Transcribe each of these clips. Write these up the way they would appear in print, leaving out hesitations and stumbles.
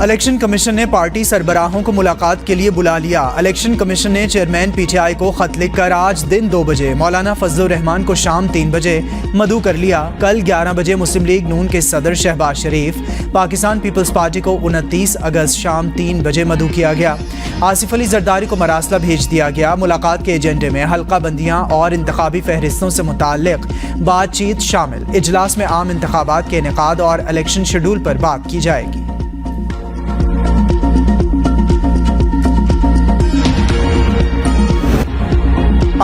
Election commission ने party सरबराहों को मुलाकात के लिए बुला लिया। इलेक्शन कमीशन ने चेयरमैन पीटीआई को खत लिखकर आज दिन 2 बजे मौलाना फजलुर रहमान को शाम 3 बजे मदऊ कर लिया। कल 11 बजे मुस्लिम लीग नून के सदर शहबाज शरीफ, पाकिस्तान पीपल्स पार्टी को 29 अगस्त शाम 3 बजे मदऊ किया गया। आसिफ अली जरदारी को मरासला भेज दिया गया। मुलाकात के एजेंडे में हल्का बंदियां और इंतखाबी फहरिस्तों से मुताल्लिक बातचीत शामिल। इजलास में आम इंतखाबात के इनेकाद और इलेक्शन शेड्यूल पर बात की जाएगी।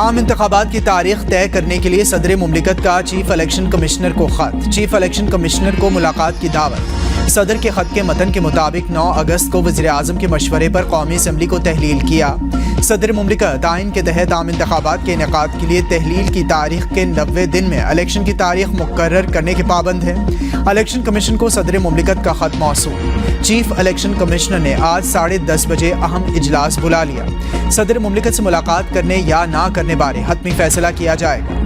आम इंतखाबात की तारीख तय करने के लिए सदर मुमलिकत का चीफ इलेक्शन कमिश्नर को खत। चीफ इलेक्शन कमिश्नर को मुलाकात की दावत। सदर के खत के मतन के मुताबिक 9 अगस्त को वज़ीर आज़म के मशवरे पर कौमी असम्बली को तहलील किया। सदर मुमलिकत आइन के तहत आम इंतखाबात के इनेकाद के लिए तहलील की तारीख के 90 दिन में इलेक्शन की तारीख मुकर्रर करने के पाबंद है। इलेक्शन कमीशन को सदर मुमलिकत का खत मौसूल। चीफ इलेक्शन कमिश्नर ने आज 10:30 बजे अहम इजलास बुला लिया। सदर मुमलिकत से मुलाकात करने या ना करने बारे हतमी फैसला किया जाएगा।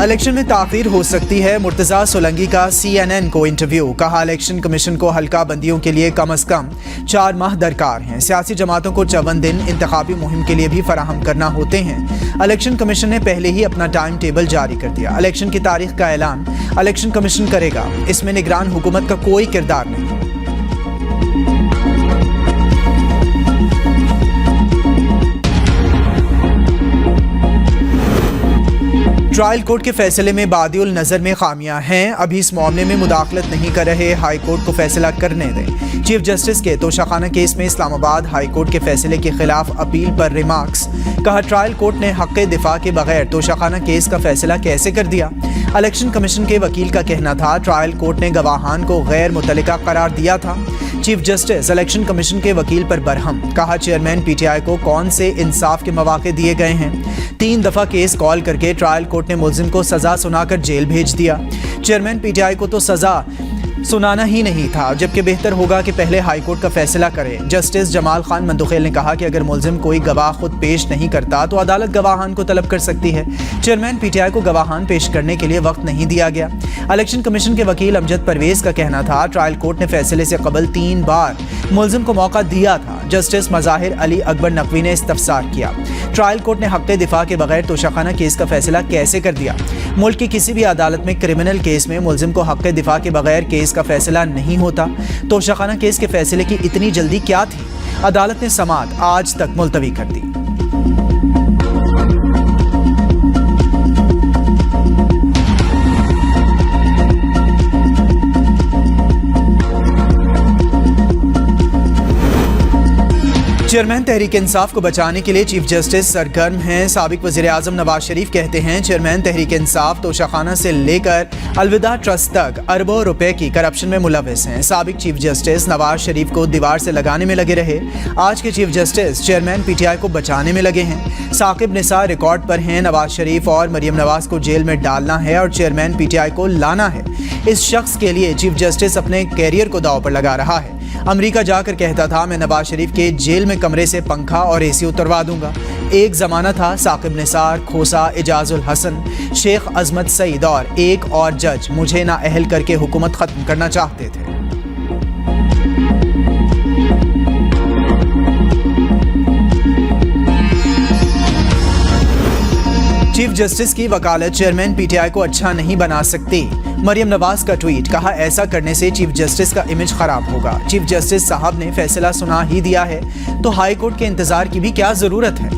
इलेक्शन में ताख़ीर हो सकती है। मुर्तज़ा सोलंकी का CNN को इंटरव्यू। कहा, इलेक्शन कमीशन को हल्का बंदियों के लिए कम अज़ कम 4 माह दरकार हैं। सियासी जमातों को 54 दिन इंतखाबी मुहिम के लिए भी फराहम करना होते हैं। इलेक्शन कमीशन ने पहले ही अपना टाइम टेबल जारी कर दिया। इलेक्शन की तारीख का ऐलान इलेक्शन कमीशन करेगा। इसमें निगरान हुकूमत का कोई किरदार नहीं। ट्रायल कोर्ट के फैसले में बादिउल नज़र में खामियां हैं। अभी इस मामले में मुदाखलत नहीं कर रहे। हाई कोर्ट को फैसला करने दें। चीफ जस्टिस के तोशाखाना केस में इस्लामाबाद हाई कोर्ट के फैसले के खिलाफ अपील पर रिमार्क्स। कहा, ट्रायल कोर्ट ने हक़ दिफा के बगैर तोशाखाना केस का फैसला कैसे कर दिया। इलेक्शन कमीशन के वकील का कहना था ट्रायल कोर्ट ने गवाहान को गैर मुतल्लिका करार दिया था। चीफ जस्टिस इलेक्शन कमीशन के वकील पर बरहम। कहा, चेयरमैन पीटीआई को कौन से इंसाफ के मौके दिए गए हैं। 3 दफ़ा केस कॉल करके ट्रायल कोर्ट ने मुल्जिम को सजा सुनाकर जेल भेज दिया। चेयरमैन पीटीआई को तो सजा सुनाना ही नहीं था, जबकि बेहतर होगा कि पहले हाई कोर्ट का फैसला करें। जस्टिस जमाल खान मंदुखेल ने कहा कि अगर मुल्जिम कोई गवाह खुद पेश नहीं करता तो अदालत गवाहान को तलब कर सकती है। चेयरमैन पीटीआई को गवाहान पेश करने के लिए वक्त नहीं दिया गया। इलेक्शन कमीशन के वकील अमजद परवेज का कहना था ट्रायल कोर्ट ने फैसले से कबल 3 बार मुल्जिम को मौका दिया था। जस्टिस मज़ाहिर अली अकबर नकवी ने इस्तफसार किया, ट्रायल कोर्ट ने हक़ दिफा के बगैर तोशाखाना केस का फैसला कैसे कर दिया। मुल्क की किसी भी अदालत में क्रिमिनल केस में मुल्जिम को हक़ दिफा के बगैर केस का फैसला नहीं होता। तोशाखाना केस के फैसले की इतनी जल्दी क्या थी। अदालत ने समाअत आज तक मुलतवी कर दी। चेयरमैन तहरीक इंसाफ को बचाने के लिए चीफ जस्टिस सरगर्म हैं। साबिक वज़ीर आज़म नवाज शरीफ कहते हैं चेयरमैन तहरीक इंसाफ तोशाखाना से लेकर अलविदा ट्रस्ट तक अरबों रुपए की करप्शन में मुलविस हैं। साबिक चीफ जस्टिस नवाज शरीफ को दीवार से लगाने में लगे रहे। आज के चीफ जस्टिस चेयरमैन पीटीआई को बचाने में लगे हैं। साकिब निसार रिकॉर्ड पर हैं। नवाज शरीफ और मरियम नवाज को जेल में डालना है और चेयरमैन पीटीआई को लाना है। इस शख्स के लिए चीफ जस्टिस अपने कैरियर को दांव पर लगा रहा है। अमेरिका जाकर कहता था मैं नवाज शरीफ के जेल में कमरे से पंखा और एसी उतरवा दूंगा। एक ज़माना था साकिब निसार, खोसा, एजाजुल हसन, शेख अजमत सईद और एक और जज मुझे नाअहल करके हुकूमत ख़त्म करना चाहते थे। चीफ जस्टिस की वकालत चेयरमैन पीटीआई को अच्छा नहीं बना सकती। मरियम नवाज का ट्वीट। कहा, ऐसा करने से चीफ जस्टिस का इमेज खराब होगा। चीफ जस्टिस साहब ने फैसला सुना ही दिया है तो हाई कोर्ट के इंतजार की भी क्या जरूरत है।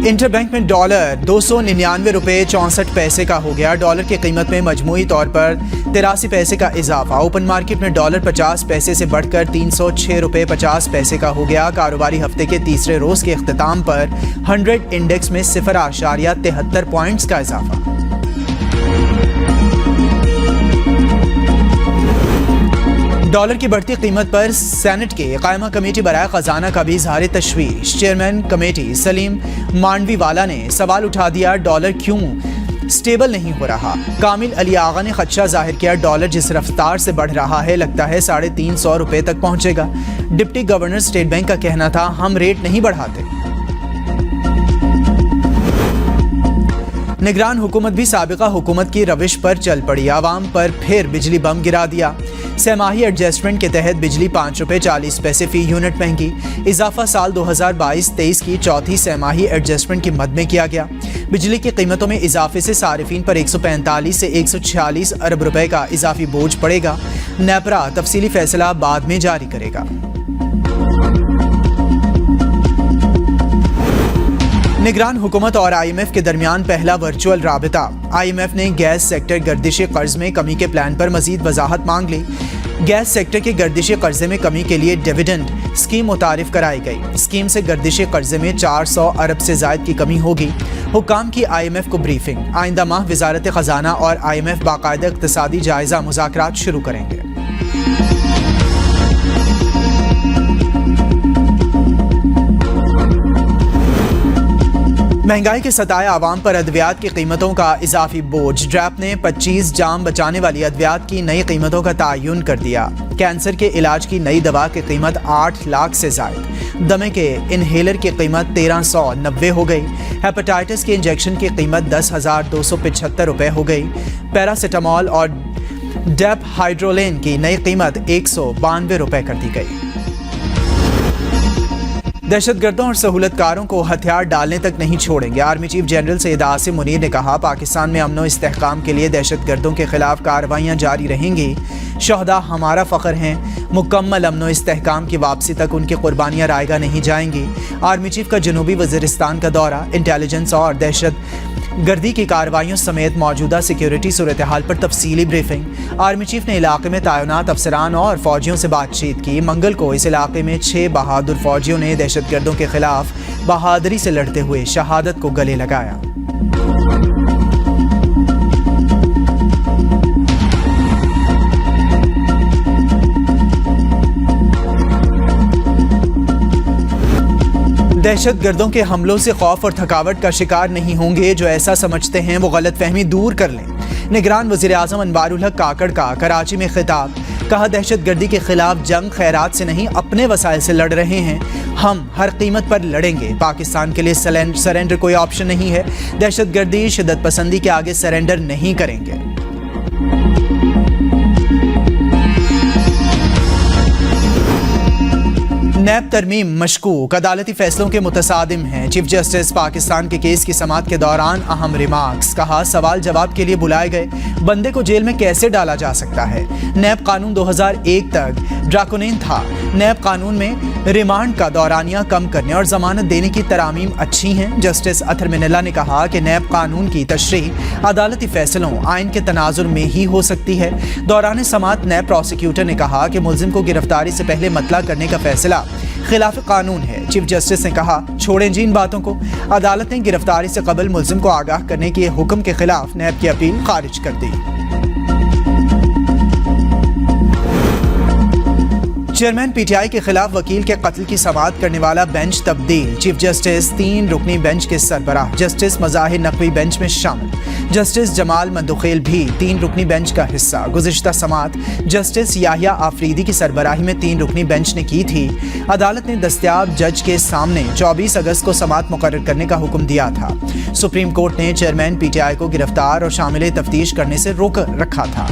इंटरबैंक में डॉलर 299 रुपये 64 पैसे का हो गया। डॉलर की कीमत में मजमूई तौर पर 83 पैसे का इजाफा। ओपन मार्केट में डॉलर 50 पैसे से बढ़कर 306 रुपये 50 पैसे का हो गया। कारोबारी हफ्ते के तीसरे रोज के इख्तिताम पर 100 इंडेक्स में 0.73 पॉइंट्स का इजाफा। डॉलर की बढ़ती कीमत पर सेनेट के कायमा कमेटी बराए खजाना का भी इजहार तशवीश। चेयरमैन कमेटी सलीम मांडवीवाला ने सवाल उठा दिया डॉलर क्यों स्टेबल नहीं हो रहा। कामिल अली आगा ने खदशा जाहिर किया डॉलर जिस रफ्तार से बढ़ रहा है लगता है 350 रुपये तक पहुंचेगा। डिप्टी गवर्नर स्टेट बैंक का कहना था हम रेट नहीं बढ़ाते। निगरान हुकूमत भी साबिका हुकूमत की रविश पर चल पड़ी, आवाम पर फिर बिजली बम गिरा दिया। सहमाही एडजस्टमेंट के तहत बिजली 5 रुपये 40 पैसे फी यूनिट महंगी। इजाफा साल 2022-23 की चौथी सहमाही एडजस्टमेंट की मद में किया गया। बिजली की कीमतों में इजाफे से सारिफीन पर 145 से 146 अरब रुपए का इजाफी बोझ पड़ेगा। नेपरा तफसीली फैसला बाद में जारी करेगा। निगरान हुकूमत और IMF के दरमियान पहला वर्चुअल राबिता। IMF ने गैस सेक्टर गर्दिशी कर्ज में कमी के प्लान पर मजीद वजाहत मांग ली। गैस सेक्टर के गर्दिशी कर्जे में कमी के लिए डिविडेंड स्कीम मुतारिफ कराई गई। स्कीम से गर्दिशी कर्जे में 400 अरब से जायद की कमी होगी। हुक्काम की IMF को ब्रीफिंग। आइंदा माह वजारत खजाना और IMF बाकायदा इक़्तिसादी जायजा मुज़ाकरात शुरू करेंगे। महंगाई के सताए आवाम पर अद्वियात की कीमतों का इजाफी बोझ। ड्रैप ने 25 जान बचाने वाली अद्वियात की नई कीमतों का तयन कर दिया। कैंसर के इलाज की नई दवा की कीमत 8 लाख से जायद। दमे के इनहेलर की कीमत 1390 हो गई। हेपेटाइटिस के इंजेक्शन की कीमत 10,275 रुपये हो गई। पैरासीटामोल और डेप हाइड्रोलेन की नई कीमत 192 रुपये कर दी गई। दहशतगर्दों और सहूलतकारों को हथियार डालने तक नहीं छोड़ेंगे। Army chief general Syed Asim Munir ने कहा, पाकिस्तान में अमन व इस्तेहकाम के लिए दहशतगर्दों के खिलाफ कार्रवाइयाँ जारी रहेंगी। शहदा हमारा फ़ख्र हैं। मुकम्मल अमन व इस्तेहकाम की वापसी तक उनकी कुर्बानियाँ रायगा नहीं जाएंगी। आर्मी चीफ का जनूबी वज़ीरिस्तान का दौरा। इंटेलिजेंस और दहशत गर्दी की कार्रवाइयों समेत मौजूदा सिक्योरिटी सूरत हाल पर तफसीली ब्रीफिंग। आर्मी चीफ ने इलाके में तैनात अफसरान और फौजियों से बातचीत की। मंगल को इस इलाके में 6 बहादुर फौजियों ने दहशतगर्दों के खिलाफ बहादुरी से लड़ते हुए शहादत को गले लगाया। दहशतगर्दों के हमलों से खौफ और थकावट का शिकार नहीं होंगे। जो ऐसा समझते हैं वो गलतफहमी दूर कर लें। निगरान वज़ीर आज़म अनवारुल हक काकड़ का कराची में खिताब। कहा, दहशतगर्दी के खिलाफ जंग खैरात से नहीं अपने वसाइल से लड़ रहे हैं। हम हर कीमत पर लड़ेंगे। पाकिस्तान के लिए सरेंडर कोई ऑप्शन नहीं है। दहशतगर्दी शिद्दत पसंदी के आगे सरेंडर नहीं करेंगे। नैब तरमीम मशकूक। अदालती फैसलों के मुतसादिम हैं। चीफ जस्टिस पाकिस्तान के केस की समाअत के दौरान अहम रिमार्क्स। कहा, सवाल जवाब के लिए बुलाए गए बंदे को जेल में कैसे डाला जा सकता है। नैब कानून 2001 तक ड्रैकोनियन था। नैब कानून में रिमांड का दौरानिया कम करने और जमानत देने की तरामीम अच्छी हैं। जस्टिस अतर मिनल्ला ने कहा कि नैब कानून की तशरीह अदालती फैसलों आइन के तनाजुर में ही हो सकती है। दौरान समाअत नैब प्रोसिक्यूटर ने कहा कि मुल्जिम को गिरफ्तारी से पहले मतला करने का फैसला खिलाफ कानून है। चीफ जस्टिस ने कहा, छोड़ें जी इन बातों को। अदालत ने गिरफ्तारी से कबल मुल्जिम को आगाह करने के हुक्म के खिलाफ नैब की अपील खारिज कर दी। चेयरमैन PTI के खिलाफ वकील के कत्ल की समाअत करने वाला बेंच तब्दील। चीफ जस्टिस 3 रुकनी बेंच के सरबराह जस्टिस मज़ाहिर नकवी बेंच में शामिल। जस्टिस जमाल मंदुखेल भी 3 रुकनी बेंच का हिस्सा। गुज़िश्ता समाअत जस्टिस याहिया आफरीदी की सरबराही में 3 रुकनी बेंच ने की थी। अदालत ने दस्तयाब जज के सामने 24 अगस्त को समाअत मुकर्रर करने का हुक्म दिया था। सुप्रीम कोर्ट ने चेयरमैन PTI को गिरफ्तार और शामिल तफ्तीश करने से रोक रखा था।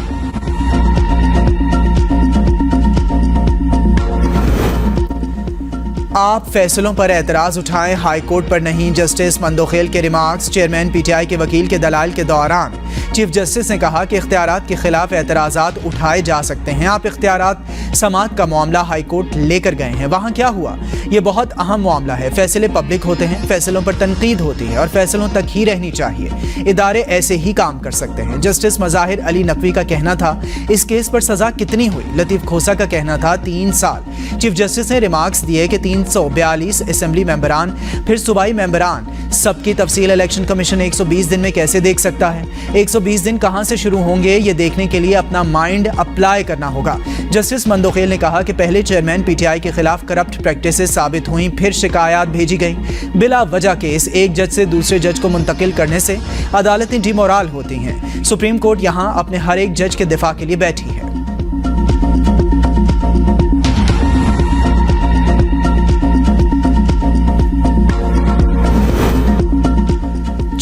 आप फैसलों पर एतराज़ उठाएं, हाई कोर्ट पर नहीं। जस्टिस मंदोखेल के रिमार्क्स। चेयरमैन PTI के वकील के दलाइल के दौरान चीफ जस्टिस ने कहा कि इख्तियारात के खिलाफ एतराज़ात उठाए जा सकते हैं। आप इख्तियारात समाअत का मामला हाई कोर्ट लेकर गए हैं, वहाँ क्या हुआ? ये बहुत अहम मामला है। फैसले पब्लिक होते हैं, फैसलों पर तनकीद होती है और फैसलों तक ही रहनी चाहिए। इदारे ऐसे ही काम कर सकते हैं। जस्टिस मज़ाहिर अली नकवी का कहना था, इस केस पर सज़ा कितनी हुई? लतीफ़ खोसा का कहना था 3 साल। चीफ जस्टिस ने रिमार्क्स दिए कि 342 असेंबली मेंबरान, फिर सूबाई मेंबरान, सबकी तफसील इलेक्शन कमीशन 120 दिन में कैसे देख सकता है? 120 दिन कहां से शुरू होंगे, ये देखने के लिए अपना माइंड अप्लाई करना होगा। जस्टिस मंदोखेल ने कहा कि पहले चेयरमैन PTI के खिलाफ करप्ट प्रैक्टिसेस साबित हुई, फिर शिकायत भेजी गई। बिला वजह केस एक जज से दूसरे जज को मुंतकिल करने से अदालतें डिमोरल होती हैं। सुप्रीम कोर्ट यहां अपने हर एक जज के दिफा के लिए बैठी है।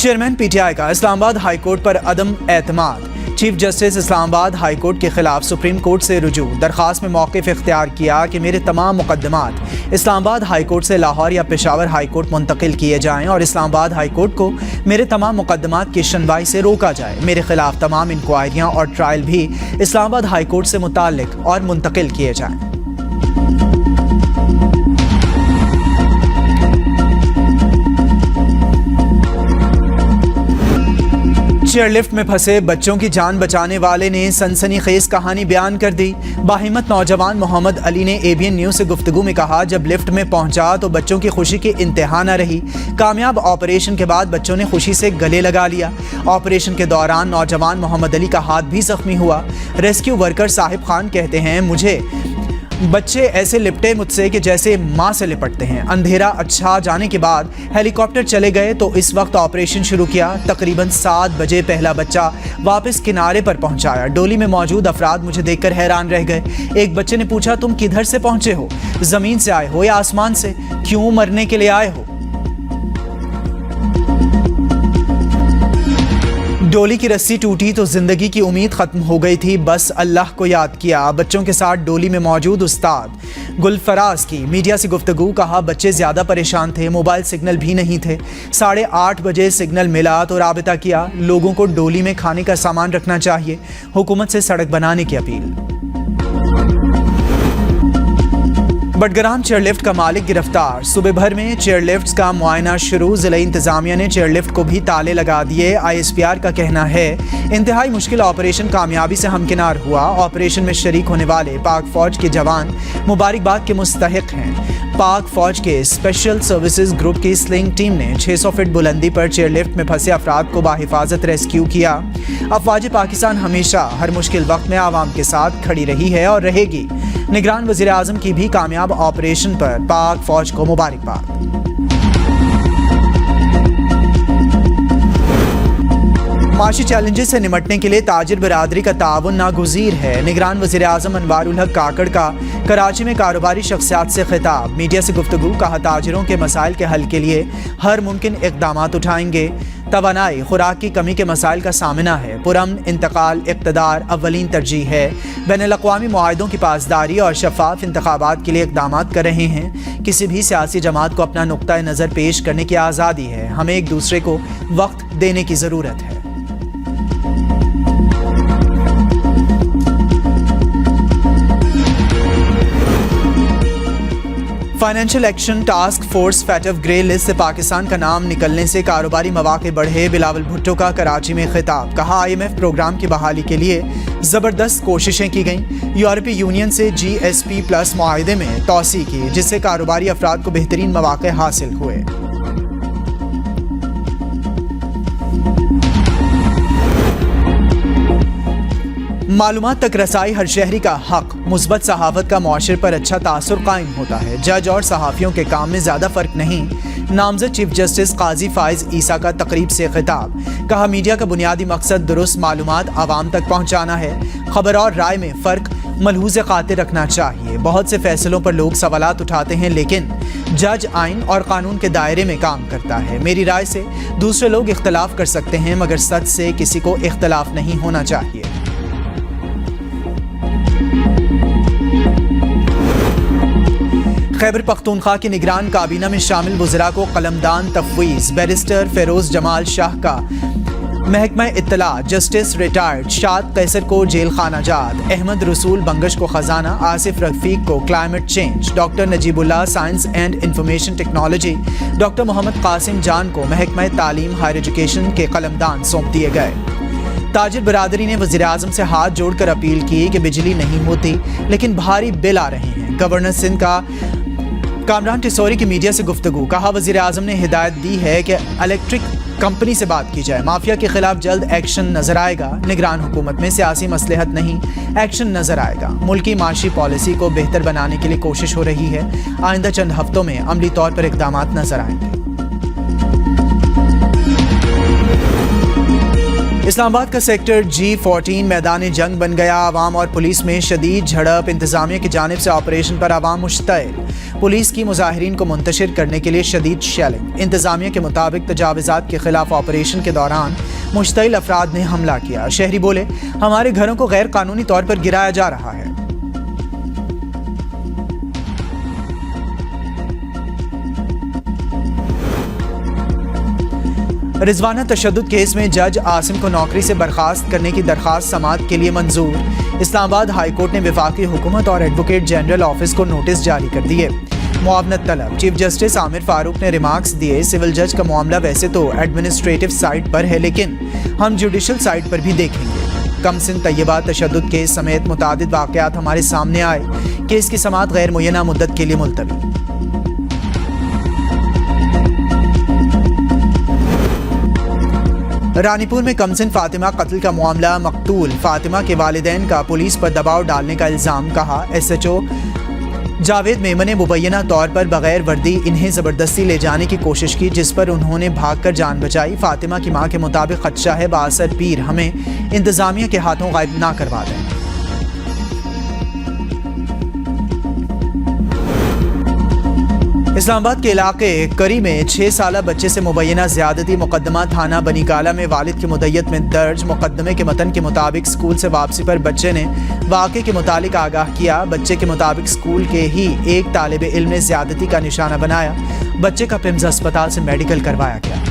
चेयरमैन पीटीआई का इस्लामाबाद हाई कोर्ट पर अदम एतमाद। Chief justice Islamabad high court के खिलाफ सुप्रीम कोर्ट से रुजू। दरखास्त में मौक़िफ़ इख्तियार किया कि मेरे तमाम मुकदमात इस्लामाबाद हाई कोर्ट से लाहौर या पेशावर हाई कोर्ट मुंतकिल किए जाएं और इस्लामाबाद हाई कोर्ट को मेरे तमाम मुकदमात की सुनवाई से रोका जाए। मेरे खिलाफ तमाम इंक्वायरियाँ और ट्रायल भी इस्लामाबाद हाई कोर्ट से मुताल्लिक और मुंतकिल किए जाएँ। चेयरलिफ्ट में फंसे बच्चों की जान बचाने वाले ने सनसनीखेज कहानी बयान कर दी। बाहिम्मत नौजवान मोहम्मद अली ने एबीएन न्यूज़ से गुफ्तगू में कहा, जब लिफ्ट में पहुंचा तो बच्चों की खुशी की इंतहा न रही। कामयाब ऑपरेशन के बाद बच्चों ने खुशी से गले लगा लिया। ऑपरेशन के दौरान नौजवान मोहम्मद अली का हाथ भी जख्मी हुआ। रेस्क्यू वर्कर साहिब खान कहते हैं, मुझे बच्चे ऐसे लिपटे मुझसे कि जैसे माँ से लिपटते हैं। अंधेरा अच्छा जाने के बाद हेलीकॉप्टर चले गए तो इस वक्त ऑपरेशन शुरू किया। तकरीबन 7 बजे पहला बच्चा वापस किनारे पर पहुंचाया। डोली में मौजूद अफराद मुझे देखकर हैरान रह गए। एक बच्चे ने पूछा, तुम किधर से पहुंचे हो? जमीन से आए हो या आसमान से? क्यों मरने के लिए आए हो? डोली की रस्सी टूटी तो जिंदगी की उम्मीद खत्म हो गई थी। बस अल्लाह को याद किया। बच्चों के साथ डोली में मौजूद उस्ताद गुलफराज की मीडिया से गुफ्तगू। कहा, बच्चे ज्यादा परेशान थे, मोबाइल सिग्नल भी नहीं थे। 8:30 बजे सिग्नल मिला तो राबिता किया। लोगों को डोली में खाने का सामान रखना चाहिए। हुकूमत से सड़क बनाने की अपील। बडगराम चेयरलिफ्ट का मालिक गिरफ्तार। सुबह भर में चेयरलिफ्ट का मुआयना शुरू। जिला इंतजामिया ने चेयरलिफ्ट को भी ताले लगा दिए। ISPR का कहना है, इंतहाई मुश्किल ऑपरेशन कामयाबी से हमकिनार हुआ। ऑपरेशन में शरीक होने वाले पाक फौज के जवान मुबारकबाद के मुस्तहिक हैं। पाक फौज के स्पेशल सर्विसेज ग्रुप की स्लिंग टीम ने 600 फीट बुलंदी पर चेयरलिफ्ट में फंसे अफराद को बाहिफाजत रेस्क्यू किया। अफवाज पाकिस्तान हमेशा हर मुश्किल वक्त में आवाम के साथ खड़ी रही है और रहेगी। निगरान वज़ीर आज़म की भी कामयाब ऑपरेशन पर पाक फौज को मुबारकबाद। माशी चैलेंजेस से निमटने के लिए ताजिर बिरादरी का ताउन नागुज़ीर है। निगरान वज़ीर आज़म अनवारुल हक काकड़ का कराची में कारोबारी शख्सियात से खिताब। मीडिया से गुफ्तगू। कहा, ताजिरों के मसाइल के हल के लिए हर मुमकिन इक़दामात उठाएंगे। तवानाई खुराक की कमी के मसाइल का सामना है। पुरअमन इंतकाल इक़्तिदार अव्वलीन तरजीह है। बैनुल-अक़वामी मुआहिदों की पासदारी और शफ़ाफ इंतखाबात के लिए इक़दामात कर रहे हैं। किसी भी सियासी जमात को अपना नुक्ता नज़र पेश करने की आज़ादी है। हमें एक दूसरे को वक्त देने की ज़रूरत है। Financial action task force FATF grey list से पाकिस्तान का नाम निकलने से कारोबारी मौके बढ़े। बिलावल भुट्टो का कराची में खिताब। कहा, IMF प्रोग्राम की बहाली के लिए ज़बरदस्त कोशिशें की गईं। यूरोपीय यूनियन से GSP+ मुआहिदे में तोसी की, जिससे कारोबारी अफराद को बेहतरीन मौके हासिल हुए। मालूमात तक रसाई हर शहरी का हक। मुस्बत सहावत का मुआशरे पर अच्छा तासुर कायम होता है। जज और सहाफ़ियों के काम में ज़्यादा फ़र्क नहीं। नामज़द चीफ जस्टिस काजी फ़ाइज़ ईसा का तकरीब से खिताब। कहा, मीडिया का बुनियादी मकसद दुरुस्त मालूमात आवाम तक पहुँचाना है। खबर और राय में फ़र्क मलहूज़ खातिर रखना चाहिए। बहुत से फैसलों पर लोग सवालात उठाते हैं, लेकिन जज आइन और कानून के दायरे में काम करता है। मेरी राय से दूसरे लोग इख्तलाफ कर सकते हैं, मगर सच से किसी को इख्तलाफ नहीं होना चाहिए। खैबर पख्तूनख्वा की निगरान काबीना में शामिल वज़रा को कलमदान तफवीज़। बैरिस्टर फेरोज जमाल शाह का महकमा इत्तला। जस्टिस रिटायर्ड शाद कैसर को जेल खाना जात। अहमद रसूल बंगश को खजाना। आसिफ रफीक को climate change. Doctor Najibullah science and information technology. Doctor Mohammad Qasim Jan को महकमा तालीम हायर एजुकेशन के कलमदान सौंप दिए गए। ताजिर बिरादरी ने वज़ीर आज़म से हाथ जोड़कर अपील की कि बिजली नहीं होती लेकिन भारी बिल आ रहे हैं। गवर्नर सिंध का कामरान टिसोरी की मीडिया से गुफ्तगू। कहा, वज़ीर आज़म ने हिदायत दी है कि इलेक्ट्रिक कंपनी से बात की जाए। माफिया के खिलाफ जल्द एक्शन नजर आएगा। निगरान हुकूमत में सियासी मसलहत नहीं, एक्शन नजर आएगा। मुल्की माशी पॉलिसी को बेहतर बनाने के लिए कोशिश हो रही है। आइंदा चंद हफ्तों में अमली तौर पर इक़दामात नजर आएंगे। इस्लामाबाद का सेक्टर G14 मैदान जंग बन गया। आवाम और पुलिस में शदीद झड़प। इंतजामिया की जानिब से ऑपरेशन पर आवाम मुश्तइल। पुलिस की मुजाहिरीन को मुंतशिर करने के लिए शदीद शेलिंग। इंतजामिया के मुताबिक तजावुज़ात के खिलाफ ऑपरेशन के दौरान मुश्तइल अफराद ने हमला किया। शहरी बोले, हमारे घरों को गैर कानूनी तौर पर गिराया जा रहा है। रिजवाना तशद्दुद केस में जज आसिम को नौकरी से बर्खास्त करने की दरखास्त समाअत के लिए मंजूर। इस्लामाबाद हाई कोर्ट ने वफाकी हुकूमत और एडवोकेट जनरल ऑफिस को नोटिस जारी कर दिए। मुआवनत तलब। चीफ जस्टिस आमिर फारूक ने रिमार्क्स दिए, सिविल जज का मामला वैसे तो एडमिनिस्ट्रेटिव साइड पर है, लेकिन हम जुडिशल साइड पर भी देखेंगे। कमसिन तैयबा तशद्दुद केस समेत मुतादिद वाक़यात हमारे सामने आए। केस की समाअत गैर मुय्यना मुद्दत के लिए मुलतवी। रानीपुर में कमसिन फातिमा कत्ल का मामला। मकतूल फातिमा के वालिदैन का पुलिस पर दबाव डालने का इल्ज़ाम। कहा, SHO जावेद मेमन ने मुबैना तौर पर बगैर वर्दी इन्हें ज़बरदस्ती ले जाने की कोशिश की, जिस पर उन्होंने भागकर जान बचाई। फातिमा की मां के मुताबिक खदशा है बासर पीर हमें इंतज़ामिया के हाथों गायब ना करवा दें। इस्लामाबाद के इलाके करी में 6 साला बच्चे से मुबैना ज़्यादती मुकदमा थाना बनीकाला में वालिद की मुद्दत में दर्ज। मुकदमे के मतन के मुताबिक स्कूल से वापसी पर बच्चे ने वाक़े के मुतालिक आगाह किया। बच्चे के मुताबिक स्कूल के ही एक तालिब इल्म ने ज़्यादती का निशाना बनाया। बच्चे का पिम्स अस्पताल से मेडिकल करवाया गया।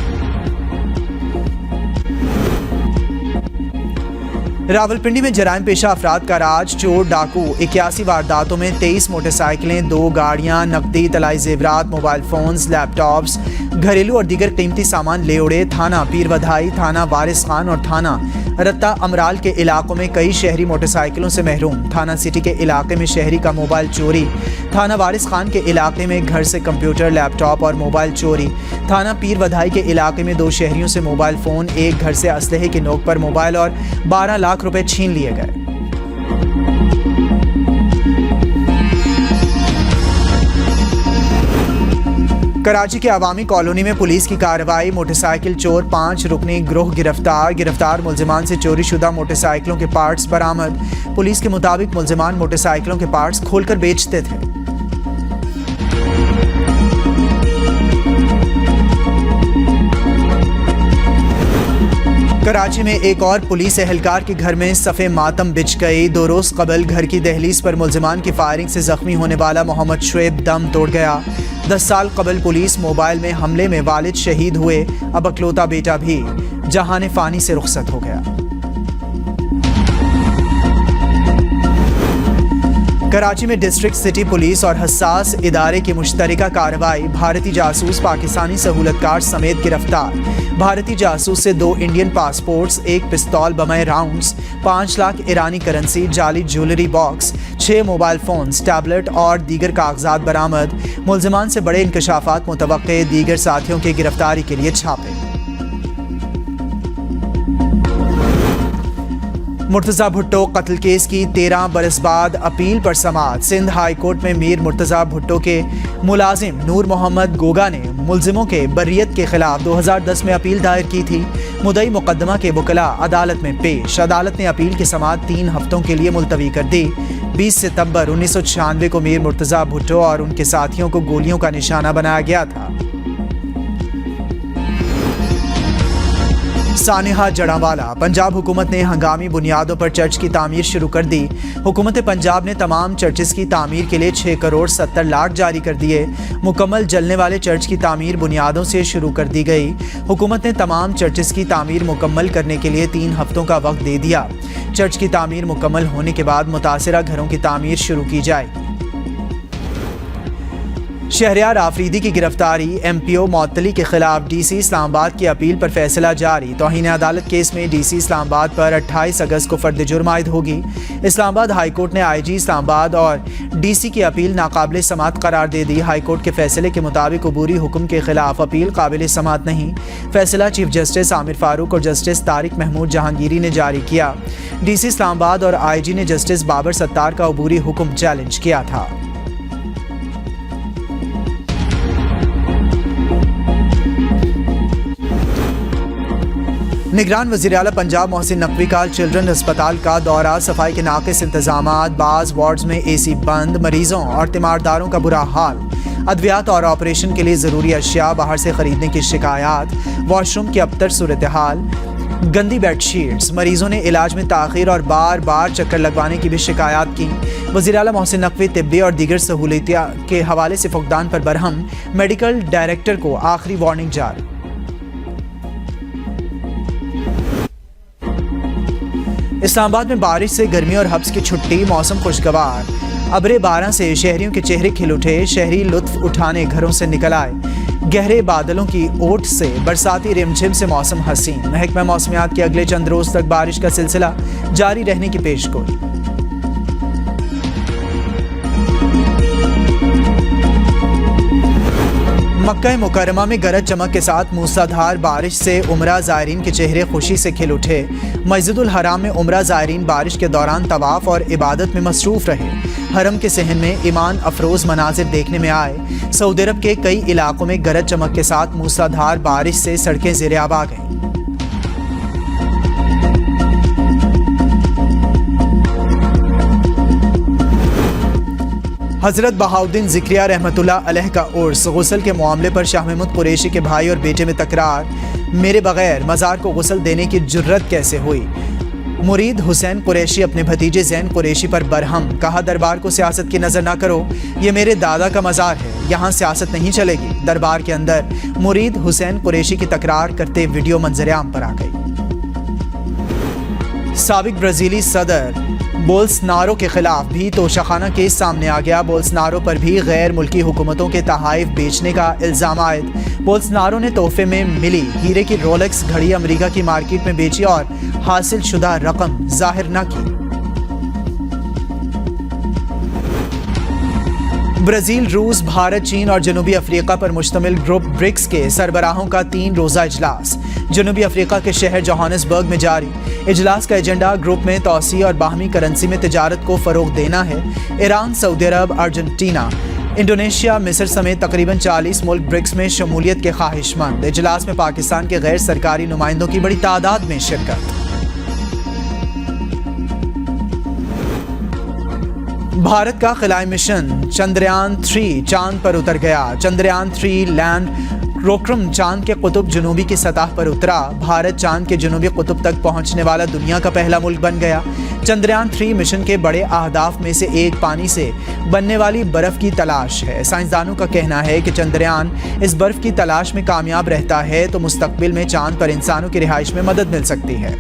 रावलपिंडी में जराइम पेशा अफराद का राज। चोर डाकू 81 वारदातों में 23 मोटरसाइकिलें, 2 गाड़ियां, नकदी, तलाई जेवरात, मोबाइल फोन्स, लैपटॉप्स, घरेलू और दीगर कीमती सामान ले उड़े। थाना पीरवधाई, थाना वारिस खान और थाना रत्ता अमराल के इलाकों में कई शहरी मोटरसाइकिलों से महरूम। थाना सिटी के इलाके में शहरी का मोबाइल चोरी। थाना वारिस खान के इलाके में घर से कंप्यूटर, लैपटॉप और मोबाइल चोरी। थाना पीरवधाई के इलाके में 2 शहरियों से मोबाइल फ़ोन, एक घर से असलहे की नोक पर मोबाइल और 12 लाख रुपए छीन लिए गए। कराची के अवामी कॉलोनी में पुलिस की कार्रवाई। मोटरसाइकिल चोर 5 रुकनी गिरोह गिरफ्तार मुलजिमान से चोरी शुदा मोटरसाइकिलों के पार्ट्स बरामद। पुलिस के मुताबिक मुलजिमान मोटरसाइकिलों के पार्ट्स खोलकर बेचते थे। कराची में एक और पुलिस एहलकार के घर में सफ़े मातम बिछ गई। 2 रोज़ कबल घर की दहलीज पर मुलजिमान की फायरिंग से जख्मी होने वाला मोहम्मद शुएब दम तोड़ गया। 10 साल कबल पुलिस मोबाइल में हमले में वालिद शहीद हुए। अब अकलौता बेटा भी जहाने फानी से रुखसत हो गया। कराची में डिस्ट्रिक्ट सिटी पुलिस और हसास इदारे की मुश्तरका कार्रवाई। भारतीय जासूस पाकिस्तानी सहूलतकार समेत गिरफ्तार। भारतीय जासूस से 2 इंडियन पासपोर्ट्स, 1 पिस्तौल बमए राउंड्स, 5 लाख ईरानी करेंसी, जाली jewellery box, 6 mobile phones, tablet और दीगर कागजात बरामद। मुलजिमान से बड़े इंकशाफात मुतवक्के। दीगर साथियों की गिरफ्तारी के लिए छापे। मुर्तज़ा भुट्टो कत्ल केस की 13 बरस बाद अपील पर समाअत। सिंध हाई कोर्ट में मीर मुर्तज़ा भुट्टो के मुलाजिम नूर मोहम्मद गोगा ने मुलजिमों के बर्रियत के खिलाफ 2010 में अपील दायर की थी। मुद्दई मुकदमा के वकला अदालत में पेश। अदालत ने अपील की समाअत 3 हफ्तों के लिए मुलतवी कर दी। 20 सितंबर 1996 को मीर मुर्तज़ा भुट्टो और उनके साथियों को गोलियों का निशाना बनाया गया था। सानिहा जड़ावाला। पंजाब हुकूमत ने हंगामी बुनियादों पर चर्च की तामीर शुरू कर दी। हुकूमत पंजाब ने तमाम चर्चेस की तामीर के लिए 6 करोड़ 70 लाख जारी कर दिए। मुकम्मल जलने वाले चर्च की तामीर बुनियादों से शुरू कर दी गई। हुकूमत ने तमाम चर्चेस की तामीर मुकम्मल करने के लिए 3 हफ्तों का वक्त दे दिया। चर्च की तामीर मुकम्मल होने के बाद मुतासिरा घरों की तामीर शुरू की जाए। शहरयार आफरीदी की गिरफ्तारी। MPO मअतली के खिलाफ DC इस्लामाबाद की अपील पर फैसला जारी। तौहीन अदालत केस में DC इस्लामाबाद पर 28 अगस्त को फर्द जुर्म आयद होगी। इस्लामाबाद हाई कोर्ट ने IG इस्लामाबाद और DC की अपील नाकाबिल समाअत करार दे दी। हाई कोर्ट के फैसले के मुताबिक अबूरी हुक्म के खिलाफ अपील काबिल समाअत नहीं। फैसला चीफ जस्टिस आमिर फारूक और जस्टिस तारिक महमूद जहांगीरी ने जारी किया। DC इस्लामाबाद और IG ने जस्टिस बाबर सत्तार का अबूरी हुक्म चैलेंज किया था। निगरान वज़ीर आला पंजाब मोहसिन नकवी का चिल्ड्रन अस्पताल का दौरा, सफाई के नाक़िस इंतजामात, बाज़ वार्ड्स में AC बंद, मरीजों और तीमारदारों का बुरा हाल, अद्वियात और ऑपरेशन के लिए ज़रूरी अशिया बाहर से ख़रीदने की शिकायत, वॉशरूम की अबतर सूरत हाल, गंदी बेडशीट्स, मरीजों ने इलाज में ताख़ीर और बार बार चक्कर लगवाने की भी शिकायत की। वज़ीर आला मोहसिन नकवी तिब्बी और दीगर सहूलियत के हवाले से फुकदान पर बरहम, मेडिकल डायरेक्टर को आखिरी वार्निंग जारी। इस्लामाबाद में बारिश से गर्मी और हब्स की छुट्टी, मौसम खुशगवार, अबरे 12 से शहरियों के चेहरे खिल उठे, शहरी लुत्फ उठाने घरों से निकल आए, गहरे बादलों की ओट से बरसाती रिमझिम से मौसम हसीन। महकमा मौसमियात के अगले चंद रोज तक बारिश का सिलसिला जारी रहने की पेशगोई। मक्का मुकरमा में गरज चमक के साथ मूसलाधार बारिश से उमरा ज़ायरीन के चेहरे खुशी से खिल उठे। मस्जिदुल हराम में उमरा ज़ायरीन बारिश के दौरान तवाफ़ और इबादत में मसरूफ़ रहे। हरम के सहन में ईमान अफरोज़ मनाजिर देखने में आए। सऊदी अरब के कई इलाकों में गरज चमक के साथ मूसलाधार बारिश से सड़कें ज़ेरे आब आ गईं। हज़रत बहाउद्दीन ज़िक्रिया रहमतुल्लाह अलैह का उर्स, गुस्ल के मामले पर शाह महमूद कुरैशी के भाई और बेटे में तकरार, मेरे बगैर मज़ार को गुस्ल देने की जुर्रत कैसे हुई। मुरीद हुसैन कुरैशी अपने भतीजे ज़ैन कुरैशी पर बरहम, कहा दरबार को सियासत की नज़र ना करो, ये मेरे दादा का मज़ार है, यहाँ सियासत नहीं चलेगी। दरबार के अंदर मुरीद हुसैन कुरैशी की तकरार करते वीडियो मंजर-ए-आम पर आ गई। साबिक ब्राज़ीली सदर बोल्सनारो के खिलाफ भी तोशाखाना केस सामने आ गया। बोल्सनारो पर भी गैर मुल्की हुकूमतों के तहाइफ बेचने का इल्ज़ाम आयद। बोल्सनारो ने तोहफे में मिली हीरे की रोलेक्स घड़ी अमेरिका की मार्केट में बेची और हासिल शुदा रकम जाहिर न की। ब्राज़ील, रूस, भारत, चीन और जनूबी अफ्रीका पर मुश्तमिल ग्रुप ब्रिक्स के सरबराहों का 3 रोज़ा इजलास जनूबी अफ्रीका के शहर जोहानिसबर्ग में जारी। इजलास का एजेंडा ग्रुप में तोसी और बाहमी करेंसी में तिजारत को फ़रोग देना है। ईरान, सऊदी अरब, अर्जेंटीना, इंडोनेशिया, मिस्र समेत तकरीबन 40 मुल्क ब्रिक्स में शमूलियत के ख्वाहिशमंद। इजलास में पाकिस्तान के गैर सरकारी नुमाइंदों की बड़ी तादाद में शिरकत। भारत का खिलाई मिशन चंद्रयान 3 चांद पर उतर गया। चंद्रयान 3 लैंड क्रोक्रम चांद के कुतुब जनूबी की सतह पर उतरा। भारत चांद के जनूबी कुतुब तक पहुंचने वाला दुनिया का पहला मुल्क बन गया। चंद्रयान 3 मिशन के बड़े अहदाफ में से एक पानी से बनने वाली बर्फ की तलाश है। साइंसदानों का कहना है कि चंद्रयान इस बर्फ की तलाश में कामयाब रहता है तो मुस्तकबिल में चांद पर इंसानों की रिहाइश में मदद मिल सकती है।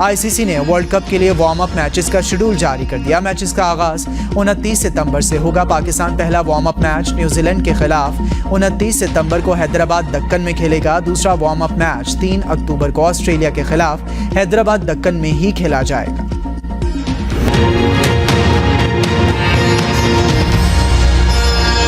ICC ने वर्ल्ड कप के लिए वार्म अप मैचेस का शेड्यूल जारी कर दिया। मैचेस का आगाज 29 सितंबर से होगा। पाकिस्तान पहला वार्म अप मैच न्यूजीलैंड के खिलाफ 29 सितंबर को हैदराबाद दक्कन में खेलेगा। दूसरा वार्म अप मैच 3 अक्टूबर को ऑस्ट्रेलिया के खिलाफ हैदराबाद दक्कन में ही खेला जाएगा।